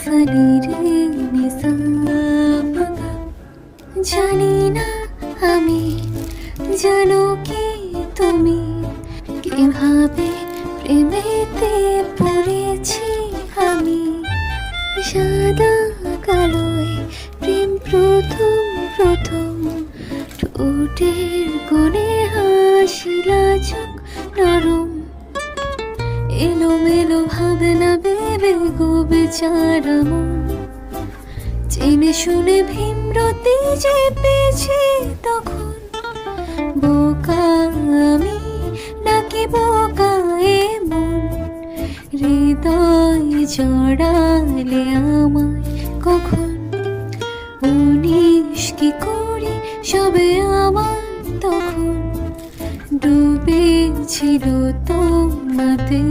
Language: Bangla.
সানি রে নিসা পাগা। জানি না আমি, জানো কি তুমি, কিভাবে প্রেমেতে পড়েছি আমি। সাদা কালোয় প্রেম প্রথম প্রথম, ঠোঁটের কোণে হাসি লাজুক নরম। এলোমেলো ভাবনা ভেবে গো বেচারা মন, জেনে শুনে ভীমরতি যে পেয়েছি তখন। বোকা আমি নাকি বোকা এ মন, হৃদয় জড়ালে আমায় কখন। উনিশ কি করি সবে আমার তখন, ডুবেছিল তোমাতে।